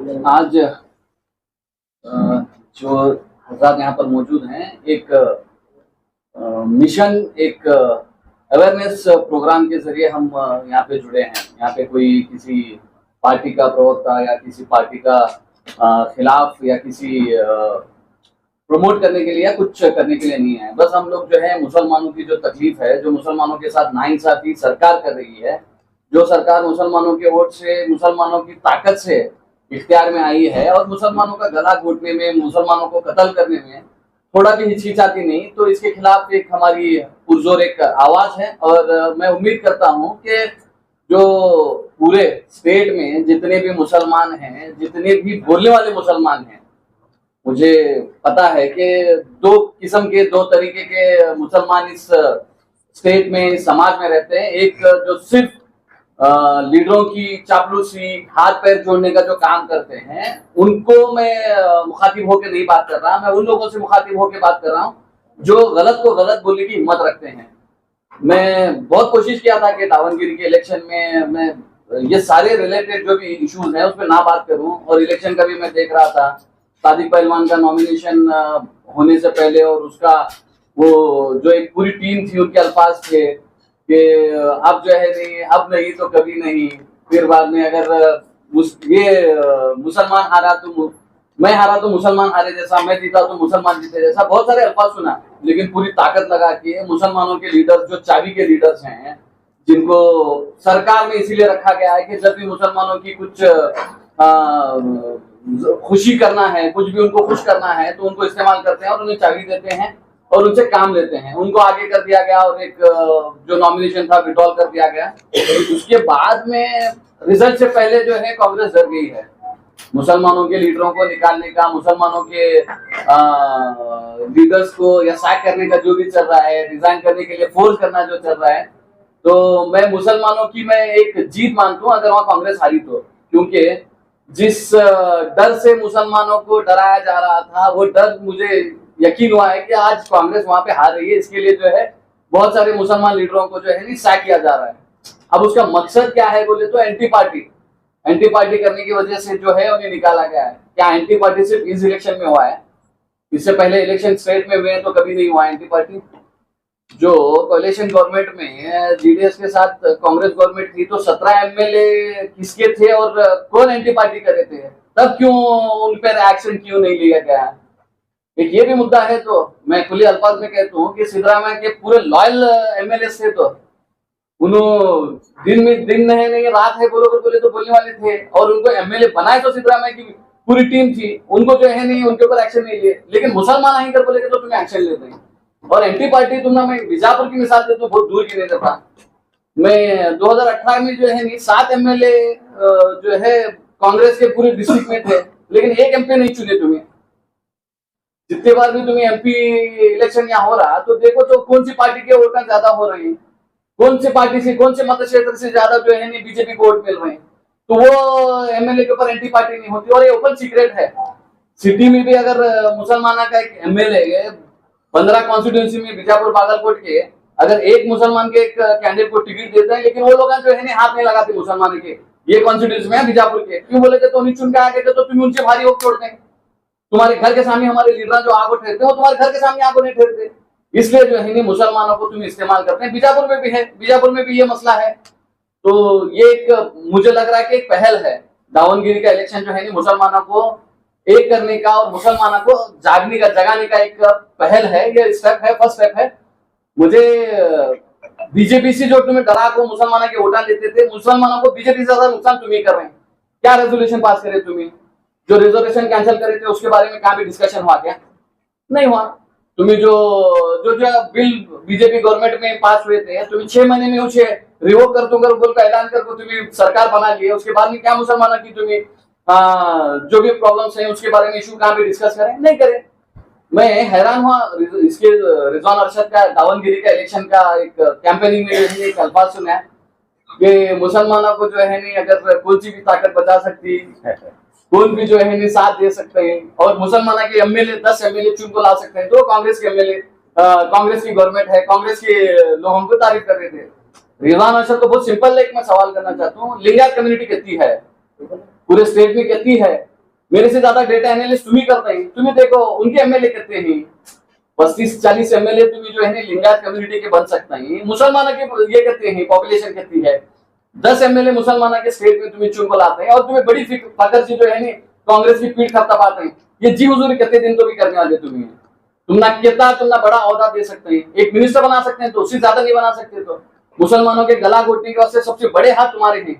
आज जो हजरात यहाँ पर मौजूद हैं, एक मिशन, एक अवेयरनेस प्रोग्राम के जरिए हम यहाँ पे जुड़े हैं। यहाँ पे कोई किसी पार्टी का प्रवक्ता या किसी पार्टी का खिलाफ या किसी प्रमोट करने के लिए या कुछ करने के लिए नहीं है। बस हम लोग जो है मुसलमानों की जो तकलीफ है, जो मुसलमानों के साथ नाइंसाफी सरकार कर रही है, जो सरकार मुसलमानों के वोट से, मुसलमानों की ताकत से इख्तियार में आई है और मुसलमानों का गला घोटने में, मुसलमानों को कत्ल करने में थोड़ा भी हिचकिचाती नहीं, तो इसके खिलाफ एक हमारी पुरजोर एक आवाज है। और मैं उम्मीद करता हूँ कि जो पूरे स्टेट में जितने भी मुसलमान हैं, जितने भी बोलने वाले मुसलमान हैं, मुझे पता है कि दो किस्म के, दो तरीके के मुसलमान इस स्टेट में, इस समाज में रहते हैं। एक जो सिर्फ लीडरों की चापलूसी, हाथ पैर जोड़ने का जो काम करते हैं, उनको मैं मुखातिब होकर नहीं बात कर रहा। मैं उन लोगों से मुखातिब होकर बात कर रहा हूँ जो गलत को गलत बोलने की हिम्मत रखते हैं। मैं बहुत कोशिश किया था कि दावनगिरी के इलेक्शन में मैं ये सारे रिलेटेड जो भी इश्यूज हैं उस पर ना बात करूं, और इलेक्शन का भी मैं देख रहा था। सादिक पहलवान का नॉमिनेशन होने से पहले और उसका वो जो एक पूरी टीम थी, उनके अल्फाज थे कि अब जो है नहीं, अब नहीं तो कभी नहीं। फिर बाद में अगर ये मुसलमान हारा तो मैं हारा तो मुसलमान हारे जैसा, मैं जीता तो मुसलमान जीते जैसा, बहुत सारे अल्फाज सुना। लेकिन पूरी ताकत लगा के मुसलमानों के लीडर, जो चाबी के लीडर्स हैं, जिनको सरकार में इसीलिए रखा गया है कि जब भी मुसलमानों की कुछ खुशी करना है, कुछ भी उनको खुश करना है, तो उनको इस्तेमाल करते हैं और उन्हें चाबी देते हैं और उनसे काम लेते हैं। उनको आगे कर दिया गया और एक जो नॉमिनेशन था विड्रॉल कर दिया गया। उसके बाद में रिजल्ट से पहले जो है कांग्रेस डर गई है मुसलमानों के लीडरों को निकालने का, मुसलमानों के लीडर्स को या सैक करने का जो भी चल रहा है, रिजाइन करने के लिए फोर्स करना जो चल रहा है। तो मैं मुसलमानों की मैं एक जीत मानता हूँ अगर वहां कांग्रेस हारी तो, क्योंकि जिस डर से मुसलमानों को डराया जा रहा था, वो डर मुझे यकीन हुआ है कि आज कांग्रेस वहां पे हार रही है। इसके लिए जो है बहुत सारे मुसलमान लीडरों को जो है नहीं सैक किया जा रहा है। अब उसका मकसद क्या है बोले तो एंटी पार्टी करने की वजह से जो है उन्हें निकाला गया है। क्या एंटी पार्टी सिर्फ इस इलेक्शन में हुआ है? इससे पहले इलेक्शन स्टेट में हुए तो कभी नहीं हुआ एंटी पार्टी। जो कोalition गवर्नमेंट में जीडीएस के साथ कांग्रेस गवर्नमेंट थी, तो 17 एमएलए किसके थे और कौन एंटी पार्टी करे थे? तब क्यों उन पर एक्शन क्यों नहीं लिया गया? एक ये भी मुद्दा है। तो मैं खुले अल्फाज में कहता हूँ कि सिद्धरामैया के पूरे लॉयल एमएलए थे, तो उन्होंने दिन नहीं रात है बोले तो बोलने वाले थे, और उनको एमएलए बनाए तो सिद्धरामैया की पूरी टीम थी। उनको जो है नहीं, उनके ऊपर एक्शन नहीं लिए। लेकिन मुसलमान आएंगे कर बोलेगे तो तुम्हें एक्शन लेते हैं। और एंटी पार्टी तुमने, मैं बीजापुर की मिसाल देता हूँ, बहुत दूर की नहीं देता। मैं 2018 में जो है नहीं 7 एमएलए जो है कांग्रेस के पूरे डिस्ट्रिक्ट में थे, लेकिन एक एमपी नहीं चुने तुम्हें। जितने बार भी तुम्हें एमपी इलेक्शन यहाँ हो रहा, तो देखो तो कौन सी पार्टी के वोट ज्यादा हो रहे हैं, कौन सी पार्टी से, कौन से मत क्षेत्र से ज्यादा जो है नहीं बीजेपी को वोट मिल रहे हैं। तो वो एमएलए के ऊपर एंटी पार्टी नहीं होती। और ये ओपन सीक्रेट है। सिटी में भी अगर मुसलमान का एक एमएलए 15 कॉन्स्टिट्यूंसी में बीजापुर बागलकोट के अगर एक मुसलमान के एक कैंडिडेट को टिकट देते हैं, लेकिन वो लोग जो है हाथ नहीं लगाते मुसलमान के, ये कॉन्स्टिट्यूंसी में बीजापुर के। क्यों बोले तो उन्हें चुन के आ गए थे, तो तुम उनसे भारी वोट छोड़ते हैं। तुम्हारे घर के सामने हमारे लीडर जो आगो ठहरते हैं, वो तुम्हारे घर के सामने आगो नहीं ठहरते। इसलिए जो है मुसलमानों को तुम इस्तेमाल करते हैं। बीजापुर में भी है, बीजापुर में भी ये मसला है। तो ये एक मुझे लग रहा है कि एक पहल है। दावनगिरी का इलेक्शन जो है मुसलमानों को एक करने का और मुसलमानों को जागने का, जगाने का एक पहल है। ये स्टेप है, फर्स्ट स्टेप है। मुझे बीजेपी से जो तुम्हें डरा को मुसलमानों के वोटा लेते थे, मुसलमानों को बीजेपी से ज्यादा नुकसान तुम ही कर रहे हैं। क्या रेजोल्यूशन पास करे तुम्हें? जो रिजर्वेशन कैंसिल करे थे उसके बारे में कहाँ भी डिस्कशन हुआ क्या? नहीं हुआ। तुम्हें जो बिल बीजेपी गवर्नमेंट में पास हुए थे, तुम्हें 6 महीने में उसे रिवोक कर दूंगा बोल का ऐलान करके तुम्हें सरकार बना लिए। उसके बाद में क्या मुसलमानों की तुम्हें जो भी प्रॉब्लम्स हैं उसके बारे में इशू कहाँ भी डिस्कस करें? नहीं करें। मैं हैरान हुआ इसके रिजवान अरशद का दावनगिरी का इलेक्शन का एक कैंपेनिंग में एक अल्फाज सुना कि मुसलमानों को जो है नहीं अगर कौन सी भी ताकत बचा सकती है, कौन भी जो है नहीं साथ दे सकते हैं, और मुसलमानों के एमएलए 10 एमएलए चुन को ला सकते हैं। तो कांग्रेस के एमएलए, कांग्रेस की गवर्नमेंट है, कांग्रेस के लोग हमको तारीफ कर रहे थे। रिजवान अरशद को बहुत सिंपल एक मैं सवाल करना चाहता हूँ, लिंगायत कम्युनिटी कितनी है पूरे स्टेट में? कितनी है? मेरे से ज्यादा डेटा एनालिस्ट तुम्ही करताय. तुम्ही देखो उनके एमएलए कितने हैं, 35-40 एमएलए तुम्ही जो है ना लिंगायत कम्युनिटी के बन सकता है. मुसलमानों के ये कितने हैं, पॉपुलेशन कितनी है, 10 एमएलए मुसलमानों के स्टेट में तुम्हें चुन को लाते हैं और तुम्हें बड़ी फकर से जो है ना कांग्रेस की पीठ थपथपाते हैं. ये जी हुजूरी कितने दिन तो भी करने वाले तुम्हें. तुम ना कितना तुम ना बड़ा औहदा दे सकते हैं, एक मिनिस्टर बना सकते हैं तो उससे ज्यादा नहीं बना सकते. तो मुसलमानों के गला घोटने के वास्ते सबसे बड़े हाथ तुम्हारे हैं.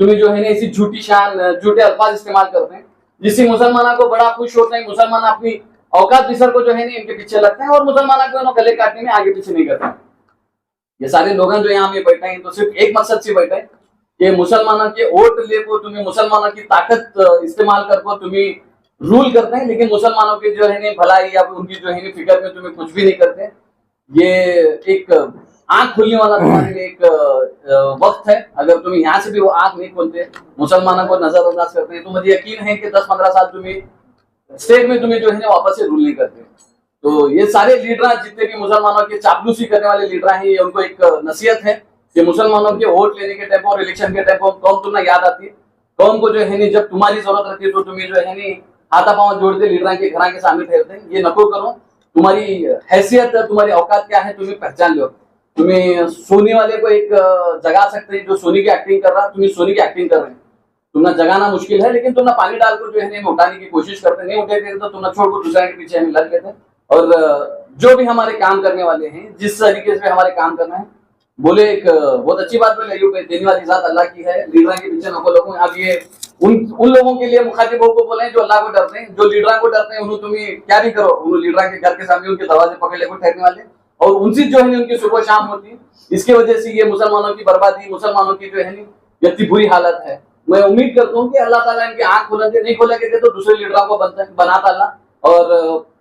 तुम्हें जो है ना इसी झूठी शान झूठे अल्फाज इस्तेमाल करते हैं जिससे मुसलमानों को बड़ा खुश होते हैं. मुसलमान अपनी औकात बिसर को जो है ना इनके पीछे लगते हैं और मुसलमानों को गले काटने में आगे पीछे नहीं करते. ये सारे लोग जो यहाँ में बैठे हैं तो सिर्फ एक मकसद से बैठे हैं कि मुसलमानों के वोट ले को तुम्हें मुसलमानों की ताकत इस्तेमाल कर को तुम्हें रूल करते हैं, लेकिन मुसलमानों के जो है ना भलाई या उनकी जो है फिक्र में तुम्हें कुछ भी नहीं करते. ये एक आंख खुलने वाला तुम्हारे लिए एक वक्त है. अगर तुम यहाँ से भी वो आंख नहीं खोलते, मुसलमानों को नजरअंदाज करते हैं, तो मुझे यकीन है कि 10-15 साल तुम्हें स्टेट में तुम्हें जो है वापस से रूल नहीं करते. तो ये सारे लीडर जितने भी मुसलमानों के चापलूसी करने वाले लीडर हैं, ये उनको एक नसीहत है कि मुसलमानों के वोट लेने के टाइम और इलेक्शन के टाइम कौन तुम्हें याद आती है, कौन को जो है नहीं जब तुम्हारी जरूरत रहती है तो तुम्हें जो है नहीं हाथा पांव जोड़ते लीडर के घर के सामने ठहरते हैं. ये नको करो. तुम्हारी हैसियत तुम्हारी औकात क्या है तुम्हें पहचान लो. तुम्हें सोनी वाले को एक जगा सकते हैं जो सोनी की एक्टिंग कर रहा है, तुम्हें सोनी की एक्टिंग कर रहे हैं. तुमने जगाना मुश्किल है, लेकिन तुमने पानी डालकर जो है उठाने की कोशिश करते नहीं उठे तो तुमने छोड़ को दूसरे के पीछे हमें लग गए थे. और जो भी हमारे काम करने वाले हैं, जिस तरीके से हमारे काम करना है, बोले एक बहुत अच्छी बात बोले देने वाली जात अल्लाह की है, लीडर के पीछे नको लोगों. अब ये उन लोगों के लिए मुखातिबों को बोले जो अल्लाह को डरते हैं, जो लीडर को डरते हैं. उन्होंने तुम्हें क्या भी करो, उन लीडर के घर के सामने उनके दरवाजे पकड़ लेकर ठहरने वाले और उनसे जो है उनकी सुबह शाम होती है. इसकी वजह से ये मुसलमानों की बर्बादी, मुसलमानों की जो है इतनी बुरी हालत है. मैं उम्मीद करता हूँ कि अल्लाह ताला इनकी आंख खोलेंगे, नहीं खोलेंगे तो दूसरे लीडरों को बनाता अल्लाह और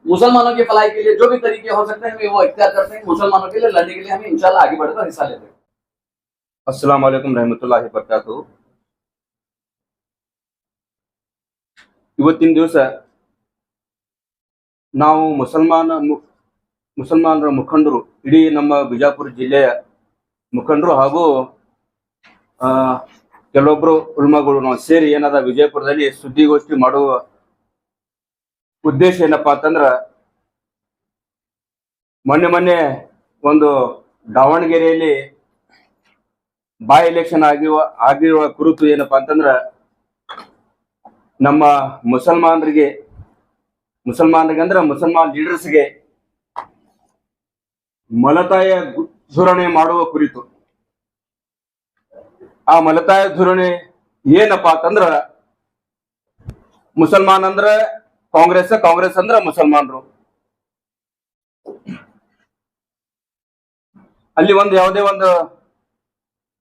मुसलमानों की भलाई के लिए जो भी तरीके हो सकते हैं वो इख्तियार करते हैं. मुसलमानों के लिए लड़ने के लिए हमें इंशाल्लाह आगे बढ़कर हिस्सा लेते हैं. अस्सलाम वालेकुम रहमतुल्लाहि वबरकातुहू. ಇವತ್ತಿನ ದಿವಸ ನಾವು ಮುಸಲ್ಮಾನರ ಮುಖಂಡರು, ಇಡೀ ನಮ್ಮ ಬಿಜಾಪುರ ಜಿಲ್ಲೆಯ ಮುಖಂಡರು ಹಾಗೂ ಕೆಲವೊಬ್ಬರು ಉಲ್ಮಾಗಳು ನಾವು ಸೇರಿ ಏನದ ವಿಜಯಪುರದಲ್ಲಿ ಸುದ್ದಿಗೋಷ್ಠಿ ಮಾಡುವ ಉದ್ದೇಶ ಏನಪ್ಪಾ ಅಂತಂದ್ರ, ಮೊನ್ನೆ ಒಂದು ದಾವಣಗೆರೆಯಲ್ಲಿ ಬಾಯ್ ಎಲೆಕ್ಷನ್ ಆಗಿರುವ ಕುರಿತು ಏನಪ್ಪಾ ಅಂತಂದ್ರ, ನಮ್ಮ ಮುಸಲ್ಮಾನರಿಗೆ ಅಂದ್ರೆ ಮುಸಲ್ಮಾನ್ ಲೀಡರ್ಸ್ಗೆ ಮಲತಾಯ ಧೋರಣೆ ಮಾಡುವ ಕುರಿತು. ಆ ಮಲತಾಯ ಧೋರಣೆ ಏನಪ್ಪಾ ಅಂತಂದ್ರ, ಮುಸಲ್ಮಾನ್ ಅಂದ್ರ ಕಾಂಗ್ರೆಸ್ ಅಂದ್ರ ಮುಸಲ್ಮಾನರು. ಅಲ್ಲಿ ಯಾವುದೇ ಒಂದು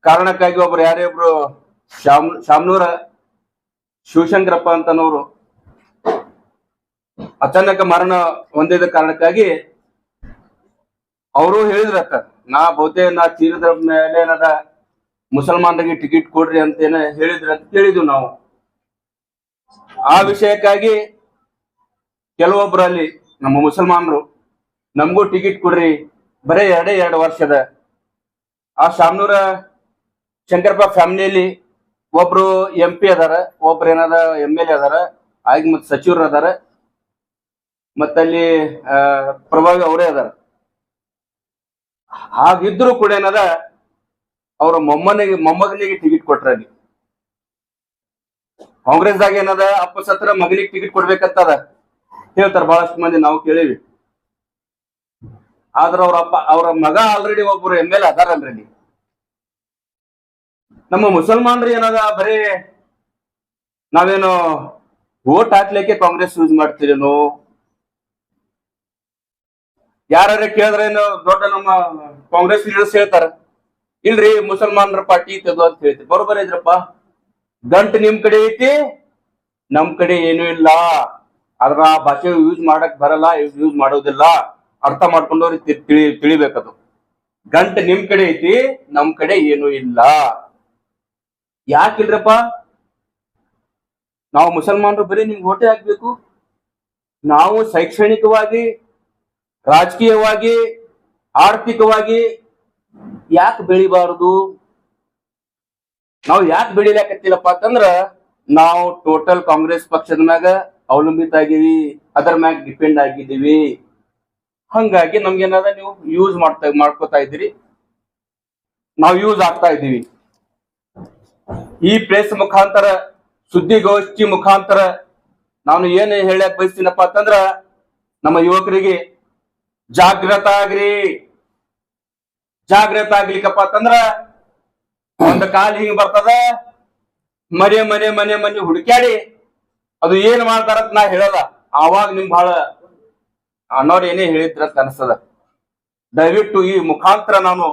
ಕಾರಣಕ್ಕಾಗಿ ಒಬ್ರು ಯಾರೇ ಒಬ್ರು ಶಾಮನೂರ ಶಿವಶಂಕರಪ್ಪ ಅಂತನವರು ಅಚಾನಕ ಮರಣ ಹೊಂದಿದ ಕಾರಣಕ್ಕಾಗಿ ಅವರು ಹೇಳಿದ್ರತ್ತ, ನಾ ತೀರದ ಮೇಲೆ ಏನದ ಮುಸಲ್ಮಾನರಿಗೆ ಟಿಕೆಟ್ ಕೊಡ್ರಿ ಅಂತ ಹೇಳಿದ್ರ ಅಂತ ಕೇಳಿದ್ವಿ ನಾವು. ಆ ವಿಷಯಕ್ಕಾಗಿ ಕೆಲವೊಬ್ಬರಲ್ಲಿ ನಮ್ಮ ಮುಸಲ್ಮಾನರು ನಮಗೂ ಟಿಕೆಟ್ ಕೊಡ್ರಿ, ಬರೇ 2 ವರ್ಷದ. ಆ ಶಾಮನೂರ ಶಂಕರಪ್ಪ ಫ್ಯಾಮಿಲಿಯಲ್ಲಿ ಒಬ್ರು MP ಅದಾರ, ಒಬ್ರು ಏನದ MLA ಅದಾರ, ಆಗ ಮತ್ ಸಚಿವರು ಅದಾರ, ಮತ್ತಲ್ಲಿ ಪ್ರಭಾವಿ ಅವರೇ ಅದಾರ. ಹಾಗಿದ್ರು ಕೂಡ ಏನದ ಅವ್ರ ಮೊಮ್ಮಗನಿಗೆ ಟಿಕೆಟ್ ಕೊಟ್ರ. ಅಲ್ಲಿ ಕಾಂಗ್ರೆಸ್ದಾಗ ಏನದ ಅಪ್ಪ ಸತ್ರ ಮಗನಿಗೆ ಟಿಕೆಟ್ ಕೊಡ್ಬೇಕಂತದ ಹೇಳ್ತಾರ ಬಹಳಷ್ಟು ಮಂದಿ, ನಾವು ಕೇಳಿವಿ. ಆದ್ರ ಅವ್ರ ಮಗ ಆಲ್ರೆಡಿ ಒಬ್ರು MLA ಅದಾರಲ್ರಿ. ನಮ್ಮ ಮುಸಲ್ಮಾನರು ಏನದ ಬರೀ ನಾವೇನು ವೋಟ್ ಹಾಕ್ಲಿಕ್ಕೆ ಕಾಂಗ್ರೆಸ್ ಯೂಸ್ ಮಾಡ್ತೀರೇನೋ, ಯಾರು ಕೇಳಿದ್ರೇನು ದೊಡ್ಡ ನಮ್ಮ ಕಾಂಗ್ರೆಸ್ ಲೀಡರ್ಸ್ ಹೇಳ್ತಾರ, ಇಲ್ರಿ ಮುಸಲ್ಮಾನರ ಪಾರ್ಟಿ ತೆಗೆದು ಅಂತ ಹೇಳ್ತೀವಿ. ಬರೋಬ್ಬರ ಇದ್ರಪ್ಪ, ಗಂಟು ನಿಮ್ ಕಡೆ ಐತಿ, ನಮ್ ಕಡೆ ಏನೂ ಇಲ್ಲ. ಅದ್ರ ಆ ಭಾಷೆ ಯೂಸ್ ಮಾಡಕ್ ಬರಲ್ಲ, ಯೂಸ್ ಮಾಡೋದಿಲ್ಲ. ಅರ್ಥ ಮಾಡ್ಕೊಂಡವ್ರಿಗೆ ತಿಳಿಬೇಕದು. ಗಂಟು ನಿಮ್ ಕಡೆ ಐತಿ, ನಮ್ ಕಡೆ ಏನೂ ಇಲ್ಲ. ಯಾಕಿಲ್ರಪ್ಪ, ನಾವು ಮುಸಲ್ಮಾನರು ಬರೀ ನಿಮ್ಗೆ ಓಟೆ ಹಾಕ್ಬೇಕು? ನಾವು ಶೈಕ್ಷಣಿಕವಾಗಿ, ರಾಜಕೀಯವಾಗಿ, ಆರ್ಥಿಕವಾಗಿ ಯಾಕೆ ಬೆಳಿಬಾರದು? ನಾವು ಯಾಕೆ ಬೆಳಿಲಾಕತ್ತಿಲ್ಲಪ್ಪ ಅಂತಂದ್ರ, ನಾವು ಟೋಟಲ್ ಕಾಂಗ್ರೆಸ್ ಪಕ್ಷದ ಮ್ಯಾಗ ಅವಲಂಬಿತ ಆಗಿವಿ, ಅದರ ಮ್ಯಾಗ ಡಿಪೆಂಡ್ ಆಗಿದ್ದೀವಿ. ಹಂಗಾಗಿ ನಮ್ಗೇನಾದ ನೀವು ಯೂಸ್ ಮಾಡ್ಕೋತಾ ಇದ್ದೀರಿ, ನಾವು ಯೂಸ್ ಆಗ್ತಾ ಇದ್ದೀವಿ. ಈ ಪ್ರೆಸ್ ಮುಖಾಂತರ, ಸುದ್ದಿಗೋಷ್ಠಿ ಮುಖಾಂತರ ನಾನು ಏನು ಹೇಳಕ್ ಬಯಸ್ತೀನಪ್ಪ ಅಂತಂದ್ರ, ನಮ್ಮ ಯುವಕರಿಗೆ ಜಾಗೃತ ಆಗ್ಲಿಕ್ಕಪ್ಪ ಅಂತಂದ್ರ ಒಂದ್ ಕಾಲ್ ಹಿಂಗ್ ಬರ್ತದ, ಮನೆ ಮನೆ ಮನೆ ಮನೆ ಹುಡುಕ್ಯಾಡಿ ಅದು ಏನ್ ಮಾಡ್ತಾರಂತ ನಾ ಹೇಳಲ್ಲ. ಆವಾಗ ನಿಮ್ ಬಹಳ ಅನ್ನೋರು ಏನೇ ಹೇಳಿದ್ರ ಅನ್ಸ್ತದ. ದಯವಿಟ್ಟು ಈ ಮುಖಾಂತರ ನಾನು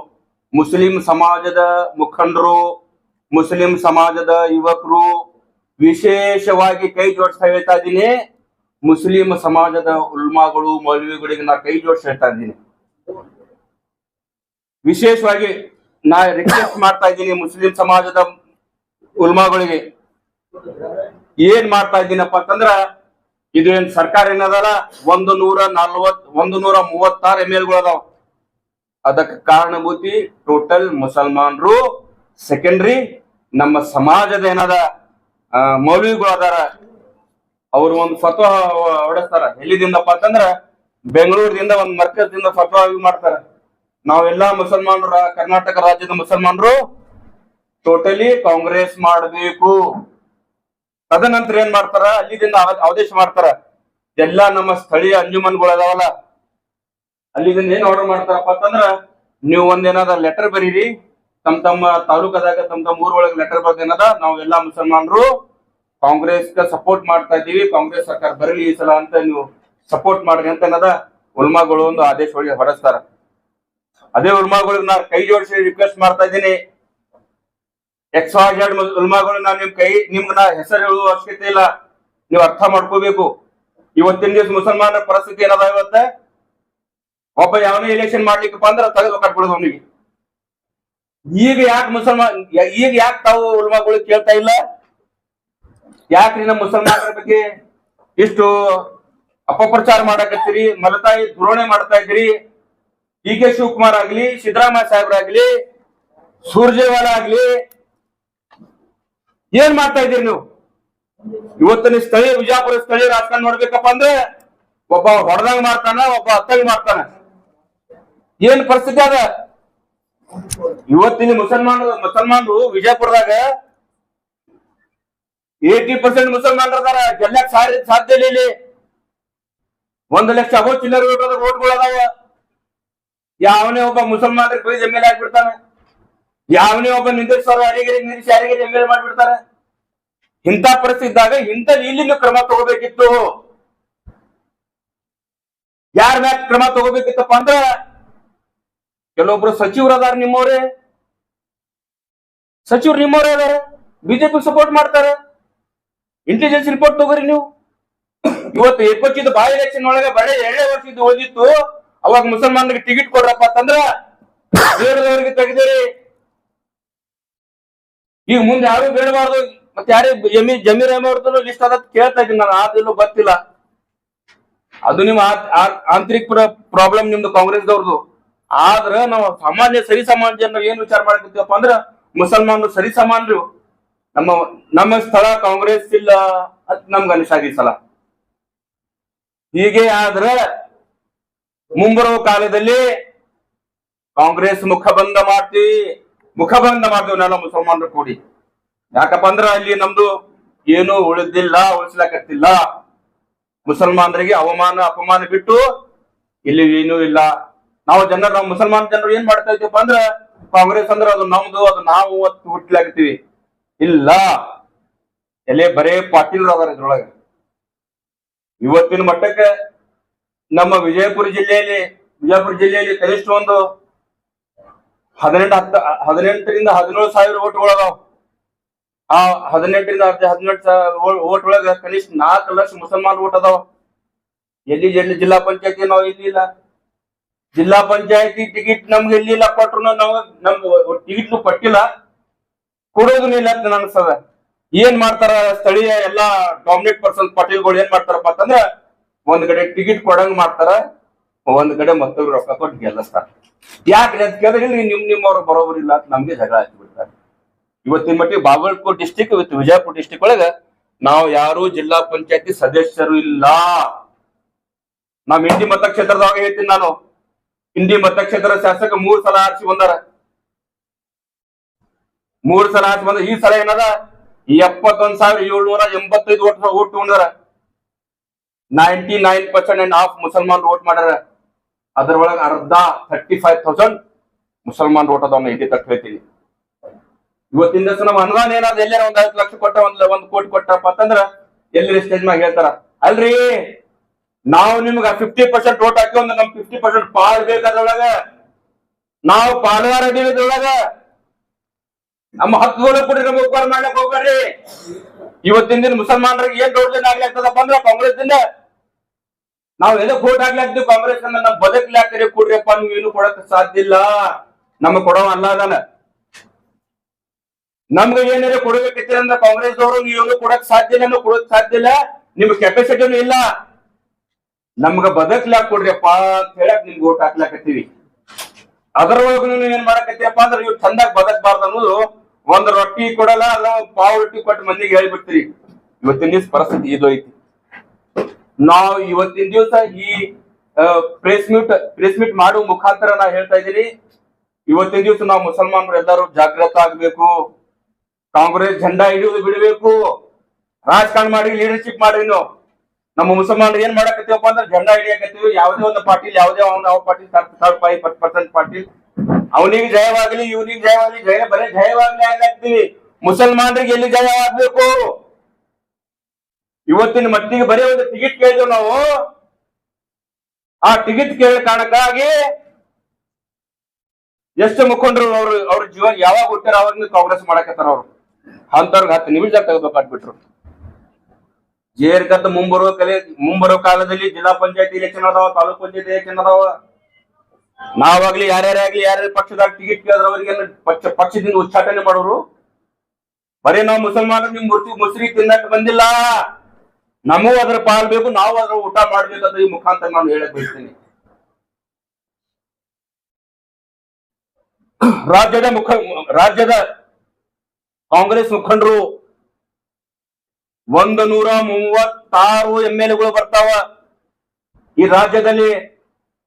ಮುಸ್ಲಿಂ ಸಮಾಜದ ಮುಖಂಡರು, ಮುಸ್ಲಿಂ ಸಮಾಜದ ಯುವಕರು ವಿಶೇಷವಾಗಿ ಕೈ ಜೋಡಿಸ್ತಾ ಹೇಳ್ತಾ ಇದ್ದೀನಿ. ಮುಸ್ಲಿಂ ಸಮಾಜದ ಉಲ್ಮಾಗಳು, ಮೌಲ್ವಿಗಳಿಗೆ ನಾ ಕೈ ಜೋಡಿಸಿ ಹೇಳ್ತಾ ಇದ್ದೀನಿ. ವಿಶೇಷವಾಗಿ ನಾ ರಿಕ್ವೆಸ್ಟ್ ಮಾಡ್ತಾ ಇದ್ದೀನಿ ಮುಸ್ಲಿಂ ಸಮಾಜದ ಉಲ್ಮಾಗಳಿಗೆ. ಏನ್ ಮಾಡ್ತಾ ಇದ್ದೀನಪ್ಪ ಅಂತಂದ್ರ, ಇದು ಏನ್ ಸರ್ಕಾರ ಏನದಲ್ಲ 136 MLಗಳು ಅದಾವ. ಅದಕ್ಕೆ ಕಾರಣಭೂತಿ ಟೋಟಲ್ ಮುಸಲ್ಮಾನರು. ಸೆಕೆಂಡ್ರಿ ನಮ್ಮ ಸಮಾಜದ ಏನದ ಮೌಲ್ವಿಗಳು ಅದಾರ, ಅವ್ರು ಒಂದು ಫತ್ವಾ ಹೊಡೆಸ್ತಾರ. ಎಲ್ಲಿದಿಂದಪ್ಪ ಅಂತಂದ್ರ ಬೆಂಗಳೂರಿನಿಂದ ಒಂದ್ ಮರ್ಕಜ್ದಿಂದ ಫತ್ವಾ ಮಾಡ್ತಾರ. ನಾವೆಲ್ಲಾ ಮುಸಲ್ಮಾನರ, ಕರ್ನಾಟಕ ರಾಜ್ಯದ ಮುಸಲ್ಮಾನರು ಟೋಟಲಿ ಕಾಂಗ್ರೆಸ್ ಮಾಡಬೇಕು. ತದನಂತರ ಏನ್ ಮಾಡ್ತಾರ, ಅಲ್ಲಿದಿಂದ ಆದೇಶ ಮಾಡ್ತಾರ. ಎಲ್ಲಾ ನಮ್ಮ ಸ್ಥಳೀಯ ಅಂಜುಮನ್ಗಳು ಅದಾವಲ್ಲ, ಅಲ್ಲಿದಿಂದ ಏನ್ ಆರ್ಡರ್ ಮಾಡ್ತಾರಪ್ಪ ಅಂತಂದ್ರ, ನೀವು ಒಂದೇನಾದ ಲೆಟರ್ ಬರೀರಿ, ತಮ್ಮ ತಾಲೂಕದಾಗ ತಮ್ಮ ಊರೊಳಗೆ ಲೆಟರ್ ಬರ್ದೇನದ, ನಾವು ಎಲ್ಲಾ ಮುಸಲ್ಮಾನರು ಕಾಂಗ್ರೆಸ್ ಸಪೋರ್ಟ್ ಮಾಡ್ತಾ ಇದ್ದೀವಿ, ಕಾಂಗ್ರೆಸ್ ಸರ್ಕಾರ ಬರಲಿ ಈ ಸಲ ಅಂತ ನೀವು ಸಪೋರ್ಟ್ ಮಾಡ್ರಿ ಅಂತ ಏನದ ಉಲ್ಮಾಗಳು ಒಂದು ಆದೇಶ ಹೊರಡಿಸ್ತಾರ. ಅದೇ ಉಲ್ಮಾಗಳಿಗೆ ನಾನು ಕೈ ಜೋಡಿಸಿ ರಿಕ್ವೆಸ್ಟ್ ಮಾಡ್ತಾ ಇದ್ದೀನಿ. XYZ ಉಲ್ಮಾಗಳು ನಾನು ನಿಮ್ಗೆ ನಾ ಹೆಸರು ಹೇಳುವ ಅವಶ್ಯಕತೆ ಇಲ್ಲ, ನೀವು ಅರ್ಥ ಮಾಡ್ಕೋಬೇಕು. ಇವತ್ತಿನ ದಿವಸ ಮುಸಲ್ಮಾನರ ಪರಿಸ್ಥಿತಿ ಏನದ, ಇವತ್ತ ಒಬ್ಬ ಯಾವನೇ ಎಲೆಕ್ಷನ್ ಮಾಡ್ಲಿಕ್ಕಪ್ಪ ಅಂದ್ರೆ ತೆಗೆದು ಕಟ್ಬಿಡೋದು ಅವನಿಗೆ. ಈಗ ಯಾಕೆ ತಾವು ಉಲ್ಮಾಗಳು ಕೇಳ್ತಾ ಇಲ್ಲ? ಯಾಕ್ರಿ ನಮ್ಮ ಮುಸಲ್ಮಾನರ ಬಗ್ಗೆ ಇಷ್ಟು ಅಪಪ್ರಚಾರ ಮಾಡಕತ್ತೀರಿ, ಮಲತಾಯಿ ಧೋರಣೆ ಮಾಡ್ತಾ ಇದ್ದೀರಿ? DK ಶಿವಕುಮಾರ್ ಆಗ್ಲಿ, ಸಿದ್ದರಾಮಯ್ಯ ಸಾಹೇಬ್ರಾಗ್ಲಿ, ಸುರ್ಜೇವಾಲಾ ಆಗ್ಲಿ, ಏನ್ ಮಾಡ್ತಾ ಇದ್ದೀರಿ ನೀವು? ಇವತ್ತಿನ ಸ್ಥಳೀಯ ವಿಜಯಪುರ ಸ್ಥಳೀಯ ರಾಜಕಾರಣ ನೋಡ್ಬೇಕಪ್ಪ ಅಂದ್ರೆ ಒಬ್ಬ ಹೊಡೆದಂಗ್ ಮಾಡ್ತಾನ, ಒಬ್ಬ ಹತ್ತಂಗ್ ಮಾಡ್ತಾನ. ಏನ್ ಪರಿಸ್ಥಿತಿ ಅದ ಇವತ್ತಿನ ಮುಸಲ್ಮಾನರು ವಿಜಯಪುರದಾಗ 80% ಮುಸಲ್ಮಾನರು ಅದಾರ. ಗೆಲ್ಲಕ್ ಸಾಧ್ಯ ಇಲ್ಲ. ಇಲ್ಲಿ 1 ಲಕ್ಷ ಅಗೋ ಚಿಲ್ಲರ್ ರೋಡ್ಗಳು ಅದಾವ. ಯಾವನೇ ಒಬ್ಬ ಮುಸಲ್ಮಾನರಿಗೆ ಬೈದ್ MLA ಆಗ್ಬಿಡ್ತಾನೆ, ಯಾವನೇ ಒಬ್ಬ ನಿಂದಿರ್ಸೋರು ಯಾರಿಗಿರಿ MLA ಮಾಡ್ಬಿಡ್ತಾರೆ. ಇಂಥ ಪರಿಸ್ಥಿತಿ ಇದ್ದಾಗ ಇಲ್ಲಿ ಕ್ರಮ ತಗೋಬೇಕಿತ್ತು. ಯಾರ ಮ್ಯಾಗ ಕ್ರಮ ತಗೋಬೇಕಿತ್ತಪ್ಪ ಅಂದ್ರ, ಕೆಲವೊಬ್ರು ಸಚಿವರು ಅದಾರ, ನಿಮ್ಮವ್ರೆ ಸಚಿವರು ನಿಮ್ಮವ್ರೆ ಅದಾರ, ಬಿಜೆಪಿ ಸಪೋರ್ಟ್ ಮಾಡ್ತಾರೆ. ಇಂಟೆಲಿಜೆನ್ಸ್ ರಿಪೋರ್ಟ್ ತಗೋರಿ ನೀವು. ಇವತ್ತು ಏಕಪಕ್ಷದ ಬಾಯ್ ಎಲೆಕ್ಷನ್ ಒಳಗೆ ಬರೀ 2 ವರ್ಷದ್ದು ಓದಿತ್ತು. ಅವಾಗ ಮುಸಲ್ಮಾನರಿಗೆ ಟಿಕೆಟ್ ಕೊಡ್ರಪ್ಪ ಅಂತಂದ್ರ ಬೇಡದವ್ರಿಗೆ ತೆಗೆದಿರಿ. ಈಗ ಮುಂದೆ ಯಾರು ಬೇಡಬಾರ್ದು. ಮತ್ತೆ ಯಾರೇ ಜಮೀರ್ ಅಹಮದ್ ಲಿಸ್ಟ್ ಅದ ಕೇಳ್ತಾ ಇದ್ದೀನಿ ನಾನು, ಆದಿಲ್ಲ ಗೊತ್ತಿಲ್ಲ. ಅದು ನಿಮ್ಮ ಆಂತರಿಕ ಪ್ರಾಬ್ಲಮ್ ನಿಮ್ದು ಕಾಂಗ್ರೆಸ್ದವ್ರದ್ದು. ಆದ್ರ ನಾವು ಸಾಮಾನ್ಯ ಸರಿ ಸಮಾಜ ಏನ್ ವಿಚಾರ ಮಾಡಕತ್ತೀವಪ್ಪ ಅಂದ್ರ, ಮುಸಲ್ಮಾನರು ಸರಿ ಸಮಾನರು. ನಮ್ಮ ಸ್ಥಳ ಕಾಂಗ್ರೆಸ್ ಇಲ್ಲ ಅಂತ ನಮ್ಗೆ ಅನಿಸಾಗಿ ಸಲ. ಹೀಗೆ ಆದ್ರ ಮುಂಬರುವ ಕಾಲದಲ್ಲಿ ಕಾಂಗ್ರೆಸ್ ಮುಖಬಂಧ ಮಾಡ್ತೀವಿ ನಾವೆಲ್ಲ ಮುಸಲ್ಮಾನರು ಕೂಡಿ. ಯಾಕಪ್ಪ ಅಂದ್ರ ಅಲ್ಲಿ ನಮ್ದು ಏನು ಉಳಿಸ್ಲಾಕತ್ತಿಲ್ಲ. ಮುಸಲ್ಮಾನರಿಗೆ ಅಪಮಾನ ಬಿಟ್ಟು ಇಲ್ಲಿ ಏನೂ ಇಲ್ಲ. ನಾವು ಮುಸಲ್ಮಾನ ಜನರು ಏನ್ ಮಾಡ್ತಾ ಇದ್ದೀವಪ್ಪ ಅಂದ್ರ, ಕಾಂಗ್ರೆಸ್ ಅಂದ್ರೆ ಅದು ನಮ್ದು, ಅದು ನಾವು ಹುಟ್ಲಾಕತ್ತೀವಿ. ಇಲ್ಲ, ಎಲೆ ಬರೇ ಪಾಟೀಲ್ರು ಅದಾರ ಇದ್ರೊಳಗ. ಇವತ್ತಿನ ಮಟ್ಟಕ್ಕೆ ನಮ್ಮ ವಿಜಯಪುರ ಜಿಲ್ಲೆಯಲ್ಲಿ ಕನಿಷ್ಠ ಒಂದು 18ರಿಂದ 17 ಓಟ್ಗಳು ಅದಾವ. ಆ 18ರಿಂದ 18 ಓಟ್ ಒಳಗ ಕನಿಷ್ಠ 4 ಲಕ್ಷ ಮುಸಲ್ಮಾನ್ ಓಟ್ ಅದಾವ. ಎಲ್ಲಿ ಜಿಲ್ಲಾ ಪಂಚಾಯತಿ ನಾವು ಇಲ್ಲ. ಜಿಲ್ಲಾ ಪಂಚಾಯತಿ ಟಿಕೆಟ್ ನಮ್ಗೆ ಎಲ್ಲಿಲ್ಲ ಕೊಟ್ರು, ನಮ್ಗೆ ಟಿಕೆಟ್ ಕೊಟ್ಟಿಲ್ಲ, ಕೊಡೋದು ಇಲ್ಲ ಅಂತ ಅನ್ಸ್ತದ. ಏನ್ ಮಾಡ್ತಾರ ಸ್ಥಳೀಯ ಎಲ್ಲಾ ಡಾಮಿನೇಟ್ ಪರ್ಸನ್ ಪಾಟೀಲ್ಗಳು ಏನ್ ಮಾಡ್ತಾರಪ್ಪ ಅಂತಂದ್ರ, ಒಂದ್ ಕಡೆ ಟಿಕೆಟ್ ಕೊಡಂಗ್ ಮಾಡ್ತಾರ, ಒಂದ್ ಕಡೆ ಮತ್ತೊಬ್ರು ರೊಕ್ಕ ಕೊಟ್ಟು ಗೆಲ್ಲಿಸ್ತಾರ. ಯಾಕೆ ಅಂತ ಕೇಳಿದ್ರೆ, ನಿಮ್ಮವ್ರು ಬರೋಬರಿಲ್ಲ ಅಂತ ನಮ್ಗೆ ಜಗಳ ಹಚ್ಚಿ ಬಿಡ್ತಾರೆ. ಇವತ್ತಿನ ಮಟ್ಟಿಗೆ Bagalkot district with Vijayapura district ಒಳಗ ನಾವು ಯಾರು ಜಿಲ್ಲಾ ಪಂಚಾಯತಿ ಸದಸ್ಯರು ಇಲ್ಲ. ನಾವ್ ಇಂಡಿ ಮತಕ್ಷೇತ್ರದಾಗ ಹೇಳ್ತೀನಿ ನಾನು. ಇಂಡಿ ಮತಕ್ಷೇತ್ರ ಶಾಸಕ 3 ಸಲ ಆರಿಸಿ ಬಂದಾರ. 3 ಸಲ ಆರಿಸಿ ಬಂದ. ಈ ಸಲ ಏನದ 71,785 ಓಟ್ ತಗೊಂಡಾರ. 99% ಅಂಡ್ ಹಾಫ್ ಮುಸಲ್ಮಾನ್ ವೋಟ್ ಮಾಡ್ಯಾರ. ಅದರೊಳಗೆ ಅರ್ಧ 35,000 ಮುಸಲ್ಮಾನ್ ವೋಟ್ ಅದಾವ. ಇದೇ ತಕ್ಕ ಹೇಳ್ತೀನಿ. ಇವತ್ತಿನ ದಿವಸ ನಮ್ಮ ಅನುದಾನ ಏನಾದ್ರು ಎಲ್ಲಾರ 1 ಲಕ್ಷ ಕೊಟ್ಟ 1 ಕೋಟಿ ಕೊಟ್ಟಪ್ಪ ಅಂತಂದ್ರ ಎಲ್ಲಿ ಸ್ಟೇಜ್ ಮ್ಯಾಗ ಹೇಳ್ತಾರ, ಅಲ್ರಿ ನಾವು ನಿಮ್ಗ 50% ವೋಟ್ ಹಾಕಿ ನಮ್ 50% ಪಾಲ್ ಬೇಕಾದ್ರೊಳಗ ನಾವು ಪಾಲುದಾರ ಅಡಿಯೊಳಗ ನಮ್ಮ ಹಕ್ಕುಗಳು ಕೊಡ್ರಿ, ನಮ್ಗೆ ಉಪಕಾರ ಮಾಡ್ಲಕ್ ಹೋಗ್ಬೇಡ್ರಿ. ಇವತ್ತಿನ ದಿನ ಮುಸಲ್ಮಾನರಿಗೆ ಏನ್ ದೌರ್ಜನ್ಯ ಆಗ್ಲಾಗ್ತದಪ್ಪ ಅಂದ್ರ ಕಾಂಗ್ರೆಸ್ ದಿಂದ ನಾವ್ ಎದಕ್ ವೋಟ್ ಹಾಕ್ಲಾಕ್ತಿವಿ? ಕಾಂಗ್ರೆಸ್ ಅನ್ನ ನಮ್ ಬದುಕ್ಲಾಕ್ರಿ ಕೊಡ್ರಿಯಪ್ಪ, ನೀವು ಏನು ಕೊಡಕ್ ಸಾಧ್ಯ ಇಲ್ಲ. ನಮಗ್ ಕೊಡೋ ಅಲ್ಲ ಅದಾನ. ನಮ್ಗೆ ಏನಾರ ಕೊಡಬೇಕಿತ್ತು ಅಂದ್ರೆ ಕಾಂಗ್ರೆಸ್ ದವರು ನೀವು ಕೊಡಕ್ ಸಾಧ್ಯ ಇಲ್ಲ, ಕೊಡಕ್ ಸಾಧ್ಯ ಇಲ್ಲ, ನಿಮ್ಗೆ ಕೆಪಾಸಿಟಿನೂ ಇಲ್ಲ. ನಮ್ಗ ಬದಕ್ಲಾಕ್ ಕೊಡ್ರಿಯಪ್ಪ ಅಂತ ಹೇಳಕ್ ನಿಮ್ಗೆ ಓಟ್ ಹಾಕ್ಲಾಕತ್ತೀವಿ. ಅದರೊಳಗೂ ಏನ್ ಮಾಡಕತ್ತೀರಪ್ಪ ಅಂದ್ರೆ ನೀವು ಚಂದಾಗ್ ಬದಕ್ಬಾರ್ದು ಅನ್ನೋದು. ಒಂದ್ ರೊಟ್ಟಿ ಕೊಡಲ್ಲ, ಅಲ್ಲ ಪಾವ್ ರೊಟ್ಟಿ ಕೊಟ್ಟು ಮಂದಿಗೆ ಹೇಳ್ಬಿಡ್ತೀರಿ. ಇವತ್ತಿನ ದಿವಸ ಪರಿಸ್ಥಿತಿ ಇದು ಐತಿ. ನಾವು ಇವತ್ತಿನ ದಿವಸ ಈ ಪ್ರೆಸ್ ಮೀಟ್ ಮಾಡುವ ಮುಖಾಂತರ ನಾ ಹೇಳ್ತಾ ಇದ್ದೀನಿ, ಇವತ್ತಿನ ದಿವಸ ನಾವು ಮುಸಲ್ಮಾನರು ಎಲ್ಲರೂ ಜಾಗೃತ ಆಗ್ಬೇಕು. ಕಾಂಗ್ರೆಸ್ ಜೆಂಡಾ ಹಿಡಿಯೋದು ಬಿಡಬೇಕು. ರಾಜಕಾರಣ ಮಾಡಿ ಲೀಡರ್ಶಿಪ್ ಮಾಡ್ರಿ. ನಮ್ಮ ಮುಸಲ್ಮಾನರು ಏನ್ ಮಾಡಕತ್ತೀವಪ್ಪ ಅಂದ್ರೆ ಜೆಂಡಾ ಹಿಡಿಯಕತ್ತೀವಿ. ಯಾವುದೇ ಒಂದು ಪಾಟೀಲ್, ಯಾವುದೇ ಯಾವ ಪಾಟೀಲ್ 30% ಪಾಟೀಲ್, ಅವನಿಗೆ ಜಯವಾಗ್ಲಿ ಇವನಿಗೆ ಜಯವಾಗ್ಲಿ, ಬರೇ ಜಯವಾಗ್ಲಿ ಆಗ್ಲಾಕ್ತಿವಿ. ಮುಸಲ್ಮಾನರಿಗೆ ಎಲ್ಲಿ ಜಯ ಆಗ್ಬೇಕು? ಇವತ್ತಿನ ಮಟ್ಟಿಗೆ ಬರೀ ಒಂದು ಟಿಕೆಟ್ ಕೇಳಿದ್ವಿ ನಾವು. ಆ ಟಿಕೆಟ್ ಕೇಳ ಕಾರಣಕ್ಕಾಗಿ ಎಷ್ಟು ಮುಖಂಡರು ಅವ್ರ ಜೀವನ ಯಾವಾಗ ಹುಟ್ಟಾರ ಅವಾಗ ಕಾಂಗ್ರೆಸ್ ಮಾಡಕತ್ತಾರ. ಅವ್ರು ಅಂತವ್ರಿಗೆ 10 ನಿಮಿಷ ತೆಗೆದ್ಬೇಕಾಗ್ಬಿಟ್ರು. ಜೇರ್ಗತ್ತ ಮುಂಬರುವ ಕಾಲದಲ್ಲಿ ಜಿಲ್ಲಾ ಪಂಚಾಯತಿ ಎಲೆಕ್ಷನ್ ಅದಾವ, ತಾಲೂಕ್ ಪಂಚಾಯತಿ ಎಲೆಕ್ಷನ್ ಅದಾವ. ನಾವಾಗ್ಲಿ ಯಾರ್ಯಾರಾಗ್ಲಿ ಯಾರ್ಯಾರ ಪಕ್ಷದಾಗ ಟಿಕೆಟ್ ಕೇಳಿದ್ರ ಅವ್ರಿಗೆ ಪಕ್ಷದಿಂದ ಉಚ್ಚಾಟನೆ ಮಾಡೋರು. ಬರೀ ನಾವು ಮುಸಲ್ಮಾನರು ನಿಮ್ ಮುಸ್ರಿ ತಿನ್ನಕ್ ಬಂದಿಲ್ಲ, ನಮಗೂ ಅದ್ರ ಪಾಲ್ ಬೇಕು, ನಾವು ಅದ್ರ ಊಟ ಮಾಡ್ಬೇಕಂತ ಈ ಮುಖಾಂತರ ನಾನು ಹೇಳಕ್ ಬಯಸ್ತೀನಿ. ರಾಜ್ಯದ ಕಾಂಗ್ರೆಸ್ ಮುಖಂಡರು 136 MLAಗಳು ಬರ್ತಾವ. ಈ ರಾಜ್ಯದಲ್ಲಿ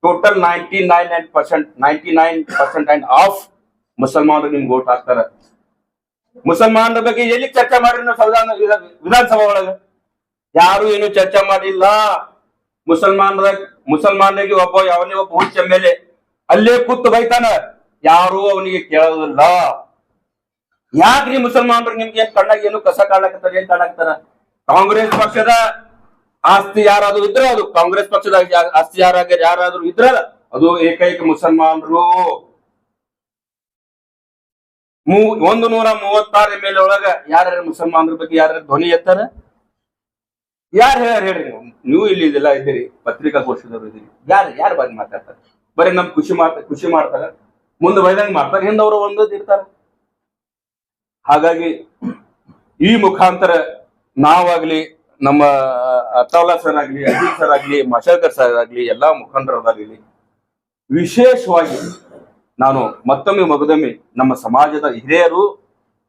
ಟೋಟಲ್ 99% ಅಂಡ್ ಆಫ್ ಮುಸಲ್ಮಾನರು ನಿಮ್ಗೆ ವೋಟ್ ಹಾಕ್ತಾರ. ಮುಸಲ್ಮಾನರ ಬಗ್ಗೆ ಎಲ್ಲಿ ಚರ್ಚೆ ಮಾಡ್ರಿ ನಾವು ವಿಧಾನಸಭಾ ಒಳಗ? ಯಾರು ಏನು ಚರ್ಚೆ ಮಾಡಿಲ್ಲ. ಮುಸಲ್ಮಾನರಿಗೆ ಯಾವನೇ ಒಬ್ಬ ಹುಚ್ಚ MLA ಅಲ್ಲೇ ಕೂತು ಬೈತಾನ, ಯಾರು ಅವನಿಗೆ ಕೇಳೋದಿಲ್ಲ. ಯಾಕ್ರಿ ಮುಸಲ್ಮಾನರು ನಿಮ್ಗೆ ಏನ್ ಕಣ್ಣಾಗ ಏನು ಕಸ ಕಾಣಕತ್ತಾರ, ಏನ್ ಕಾಣಕತ್ತಾರ? ಕಾಂಗ್ರೆಸ್ ಪಕ್ಷದ ಆಸ್ತಿ ಯಾರಾದ್ರೂ ಇದ್ರೆ ಅದು ಕಾಂಗ್ರೆಸ್ ಪಕ್ಷದ ಆಸ್ತಿ ಯಾರಾದ್ರೂ ಇದ್ರ ಅದು ಏಕೈಕ ಮುಸಲ್ಮಾನರು. 136 MLA ಒಳಗ ಯಾರ್ಯಾರು ಮುಸಲ್ಮಾನರ ಬಗ್ಗೆ ಯಾರ್ಯಾರು ಧ್ವನಿ ಎತ್ತಾರ? ಯಾರು ಹೇಳ್ರಿ ನೀವು ಇಲ್ಲಿ ಇದೆಲ್ಲ ಇದ್ದೀರಿ, ಪತ್ರಿಕಾಗೋಷ್ಠಿದವರು ಇದ್ದೀರಿ, ಯಾರು ಬಗ್ಗೆ ಮಾತಾಡ್ತಾರೆ? ಬರೀ ನಮ್ ಖುಷಿ ಮಾಡ್ತಾರ, ಮುಂದೆ ಬೈದಂಗ್ ಮಾಡ್ತಾರೆ, ಹಿಂದವರು ಒಂದು ಇರ್ತಾರ. ಹಾಗಾಗಿ ಈ ಮುಖಾಂತರ ನಾವಾಗ್ಲಿ, ನಮ್ಮ ಅತ್ತೌಲಾ ಸರ್ ಆಗ್ಲಿ, ಅಜಿತ್ ಸರ್ ಆಗ್ಲಿ, ಮಶಾಕರ್ ಸರ್ ಆಗ್ಲಿ, ಎಲ್ಲಾ ಮುಖಂಡರಾಗಲಿ ವಿಶೇಷವಾಗಿ ನಾನು ಮಗದೊಮ್ಮೆ ನಮ್ಮ ಸಮಾಜದ ಹಿರಿಯರು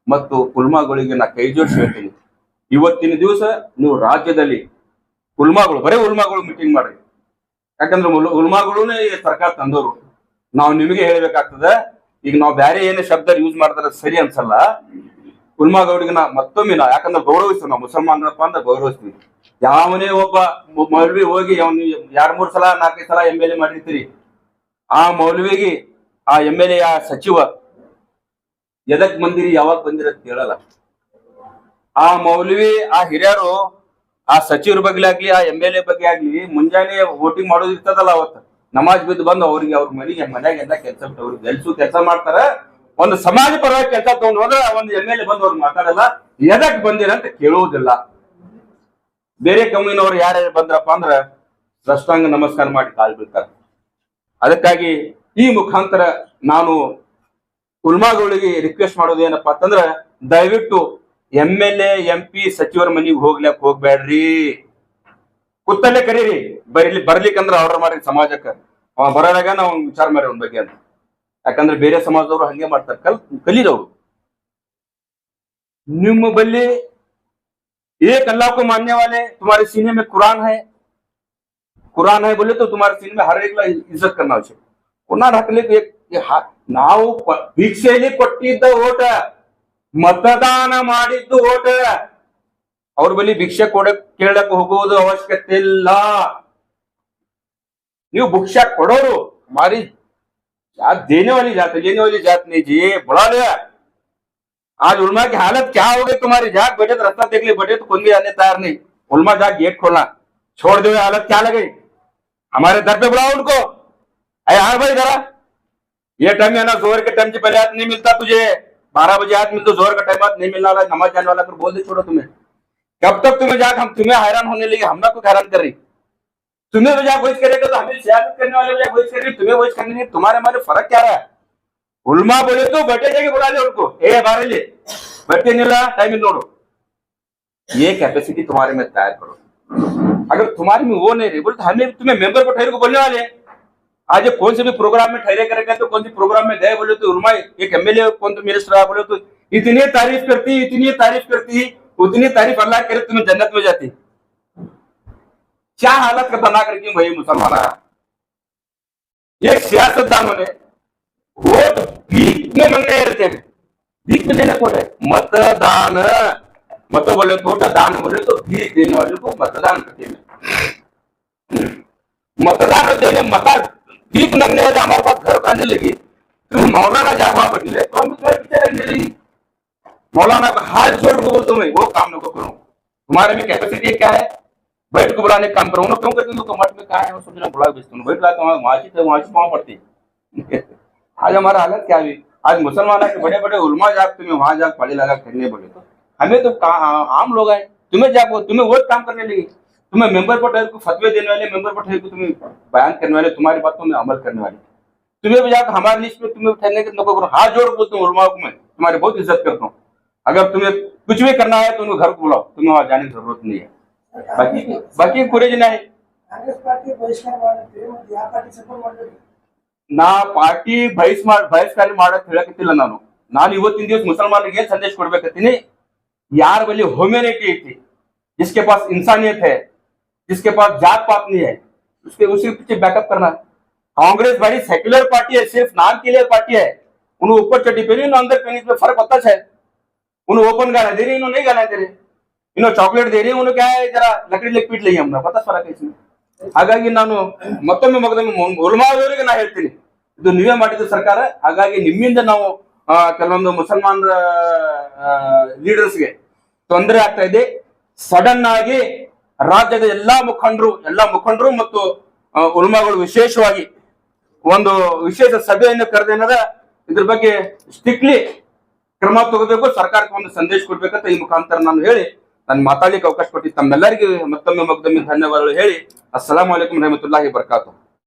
ಮತ್ತು ಉಲ್ಮಾಗಳಿಗೆ ನಾ ಕೈ ಜೋಡಿಸಿ ಹೇಳ್ತೀನಿ. ಇವತ್ತಿನ ದಿವಸ ನೀವು ರಾಜ್ಯದಲ್ಲಿ ಬರೇ ಉಲ್ಮಾಗಳು ಮೀಟಿಂಗ್ ಮಾಡ್ರಿ. ಯಾಕಂದ್ರೆ ಉಲ್ಮಾಗಳೂನೇ ಸರ್ಕಾರ ತಂದವರು. ನಾವು ನಿಮಗೆ ಹೇಳ್ಬೇಕಾಗ್ತದ. ಈಗ ನಾವು ಬೇರೆ ಏನೇ ಶಬ್ದ ಯೂಸ್ ಮಾಡ್ತಾರೆ ಸರಿ ಅನ್ಸಲ್ಲ. ಉಲ್ಮಾಗೌಡಿಗೆ ಮತ್ತೊಮ್ಮೆ ಯಾಕಂದ್ರೆ ಗೌರವಿಸ್ತೀವಿ, ನಾವು ಮುಸಲ್ಮಾನರಪ್ಪ ಅಂದ್ರೆ ಗೌರವಿಸ್ತೀವಿ. ಯಾವನೇ ಒಬ್ಬ ಮೌಲ್ವಿ ಹೋಗಿ ಅವ್ನು 2-3 ಸಲ 4-5 ಸಲ MLA ಮಾಡಿರ್ತೀರಿ, ಆ ಮೌಲ್ವಿಗೆ ಆ MLA ಆ ಸಚಿವ ಎದಕ್ ಬಂದಿರಿ ಯಾವಾಗ ಬಂದಿರ ಕೇಳಲ್ಲ. ಆ ಮೌಲ್ವಿ ಆ ಹಿರಿಯರು ಆ ಸಚಿವರ ಬಗ್ಗೆ ಆಗ್ಲಿ, ಆ MLA ಬಗ್ಗೆ ಆಗ್ಲಿ ಮುಂಜಾನೆ ವೋಟಿಂಗ್ ಮಾಡೋದು ಇರ್ತದಲ್ಲ, ಅವತ್ತು ನಮಾಜ್ ಬಿದ್ದು ಬಂದು ಅವ್ರಿಗೆ ಅವ್ರ ಮನ್ಯಾಗ ಎಲ್ಲ ಕೆಲಸ ಅವ್ರಿಗೆ ಕೆಲಸ ಮಾಡ್ತಾರ. ಒಂದು ಸಮಾಜ ಪರವಾಗಿ ಕೆಲಸ ತಗೊಂಡು ಹೋದ್ರೆ ಒಂದು MLA ಬಂದು ಅವ್ರಿಗೆ ಮಾತಾಡಲ್ಲ, ಎದಕ್ ಬಂದಿರ ಅಂತ ಕೇಳುವುದಿಲ್ಲ. ಬೇರೆ ಕಮ್ಯುನವ್ರು ಯಾರ್ಯಾರು ಬಂದ್ರಪ್ಪ ಅಂದ್ರ ಸಾಷ್ಟಾಂಗ ನಮಸ್ಕಾರ ಮಾಡಿ ಕಾಲ್ ಬೀಳ್ತಾರೆ. ಅದಕ್ಕಾಗಿ ಈ ಮುಖಾಂತರ ನಾನು ಉಲ್ಮಾಗಳಿಗೆ ರಿಕ್ವೆಸ್ಟ್ ಮಾಡೋದು ಏನಪ್ಪಾ ಅಂತಂದ್ರ, ದಯವಿಟ್ಟು MLA MP ಸಚಿವರ ಮನೆಗೆ ಹೋಗ್ಬೇಡ್ರಿ. ಕೂತಲ್ಲೇ ಕರೀರಿ, ಬರ್ಲಿಕ್ಕಂದ್ರ ಆರ್ಡರ್ ಮಾಡಿ ಸಮಾಜಕ್ಕೆ. ಬರೋದಾಗ ನಾವು ವಿಚಾರ ಮಾಡಿ ಅವ್ನ ಬಗ್ಗೆ ಅಂತ. ಯಾಕಂದ್ರೆ ಬೇರೆ ಸಮಾಜದವರು ಹಂಗೆ ಮಾಡ್ತಾರೆ, ಕಲೀದವ್ರು. ನಿಮ್ಮ ಬಲ್ಲಿ एक अल्लाह को मानने वाले, तुम्हारे सीने में कुरान है बोले तो तुम्हारे सीने में हर एक इज्जत करना चाहिए. कुणाला हाकले ನಾವು ಭಿಕ್ಷೆಯಲ್ಲಿ ಕೊಟ್ಟಿದ್ದ ಓಟ, ಮತದಾನ ಮಾಡಿದ್ದು ಓಟ. ಅವ್ರ ಬಳಿ ಭಿಕ್ಷೆ ಕೇಳಕ್ ಹೋಗುವುದು ಅವಶ್ಯಕತೆ ಇಲ್ಲ. ನೀವು ಭಿಕ್ಷಾ ಕೊಡೋರು. हमारी जात देने वाली जात है, लेने वाली जात नहीं जी. बुला लिया. आज उलमा की हालत क्या हो गई तुम्हारी. जात बैठे तो रास्ता देख ले, बैठे तो कोई भी आने तैयार नहीं. उलमा जा गेट खोलना छोड़ दे. हालत क्या लगे. हमारे दर पे बुलाओ उनको. अरे हाँ भाई जरा, ये टाइम है ना जोहर के टाइम से पहले हाथ नहीं मिलता तुझे. 12 बजे हाथ मिलता, जोहर का टाइम हाथ नहीं मिलने वाला. नमाज जाने वाला, फिर बोल दे छोड़ो तुम्हें. कब तक तुम्हें जाकर हम तुम्हें हैरान होने लगे. हम ना कुछ हैरान कर रही. तुम्हें वजह वोच करेगा तो हमें सियासत करने वाले वजह वोच कर रही. तुम्हें वोच करने नहीं. तुम्हारे हमारे फर्क क्या रहा है. उलमा बोले तो बैठे जाके बुला ले उनको. ए बारे ले बैठे नहीं रहा, टाइम नोड़ो. ये कैपेसिटी तुम्हारे में तैयार करो. अगर तुम्हारे में वो नहीं रही बोले तो हमें तुम्हें मेंबर को ठहरे को बोलने वाले. आज कौन से भी प्रोग्राम में ठहरे करेगा तो कौन सी प्रोग्राम में गए बोले तो उलमा एक एमएलए कौन तो मिनिस्टर आया बोले तो इतनी तारीफ करती, उतनी तारीफ अल्लाह करे तुम्हें जन्नत में जाती. क्या हालत खतरनाक रखी भाई मुसलमान. ये सियासतदानों ने वोट भीख में मांगने रहते हैं. भीख में देने को है मतदान. मत बोले तो दान बोले तो भीख देने वाले को मतदान करते हैं. मतदान देने मता भीख मांगने वाले हमारे पास घर आने लगी. तुम मौलाना जावा बदले तो हम तुम्हारे पीछे लगने लगी. मौलाना का हाथ जोड़ के बोलते मैं वो काम न करो. तुम्हारे में कैपेसिटी क्या है. बैठ को बुलाने काम करो ना. क्यों करते हो. मठ में कहा है समझना बुला बेचते बैठ लाते वहां वहां पड़ती. आज हमारा हालत क्या हुई. आज मुसलमान के बड़े बड़े उलमा जाग तुम्हें वहां जाग पढ़े लगा करने बोले तो हमें तो आम लोग आए. तुम्हें वो काम करने लगे. तुम्हें मेंबर पर ठहर को फतवे देने वाले, मेंबर पर ठहर को तुम्हें बयान करने वाले, तुम्हारी बातों में अमल करने वाले. तुम्हें भी जाकर हमारे लिस्ट में तुम्हें ठहरने के नको करो. हाथ जोड़ बोलते हूँ उलमा को मैं तुम्हारी बहुत इज्जत करता हूँ. अगर तुम्हें कुछ भी करना है तो उनको घर को बुलाओ. तुम्हें वहां जाने की जरूरत नहीं है. बाकी कुरेज नहीं. ನಾ ಪಾರ್ಟಿ ಬಹಿಷ್ಕಾರ ಮಾಡಕ್ ಹೇಳಕತ್ತಿಲ್ಲ. ನಾನು ಇವತ್ತಿನ ದಿವಸ ಮುಸಲ್ಮಾನರಿಗೆ ಏನ್ ಸಂದೇಶ ಕೊಡ್ಬೇಕತ್ತೀನಿ. यार बली ह्यूमैनिटी थी, जिसके पास इंसानियत है, जिसके पास जात पात नहीं है, उसके पीछे बैकअप करना. कांग्रेस बड़ी सेक्युलर पार्टी है, सिर्फ नाम के लिए पार्टी है. उन्हें ऊपर चड्डी पहनी, अंदर पहनी, इसमें फर्क पता है. उन्हें ओपन गाना दे रही, इन्होंने नहीं गाना दे रही. इन्होंने चॉकलेट दे रही, उन्हें क्या है जरा लकड़ी लेके पीट ली. हमने पता फर्क है इसमें. ಹಾಗಾಗಿ ನಾನು ಮತ್ತೊಮ್ಮೆ ಉಲಮಾದವರಿಗೆ ನಾ ಹೇಳ್ತೀನಿ, ಇದು ನೀವೇ ಮಾಡಿದ ಸರ್ಕಾರ. ಹಾಗಾಗಿ ನಿಮ್ಮಿಂದ ನಾವು ಕೆಲವೊಂದು ಮುಸಲ್ಮಾನರ ಲೀಡರ್ಸ್ಗೆ ತೊಂದರೆ ಆಗ್ತಾ ಇದೆ. ಸಡನ್ ಆಗಿ ರಾಜ್ಯದ ಎಲ್ಲಾ ಮುಖಂಡರು ಮತ್ತು ಉಲಮಾಗಳು ವಿಶೇಷವಾಗಿ ಒಂದು ವಿಶೇಷ ಸಭೆಯನ್ನು ಕರೆದೇನದ ಇದ್ರ ಬಗ್ಗೆ ಸ್ಟ್ರಿಕ್ಟ್ಲಿ ಕ್ರಮ ತಗೋಬೇಕು. ಸರ್ಕಾರಕ್ಕೆ ಒಂದು ಸಂದೇಶ ಕೊಡ್ಬೇಕಂತ ಈ ಮುಖಾಂತರ ನಾನು ಹೇಳಿ ನಾನು ಮಾತಾಡ್ಲಿಕ್ಕೆ ಅವಕಾಶ ಕೊಟ್ಟಿದ್ದೆ. ತಮ್ಮೆಲ್ಲರಿಗೆ ಮತ್ತೊಮ್ಮೆ ಧನ್ಯವಾದಗಳು ಹೇಳಿ ಅಸ್ಸಲಾಮು ಅಲೈಕುಂ ರಹಮತುಲ್ಲಾಹಿ ಬರ್ಕಾತು.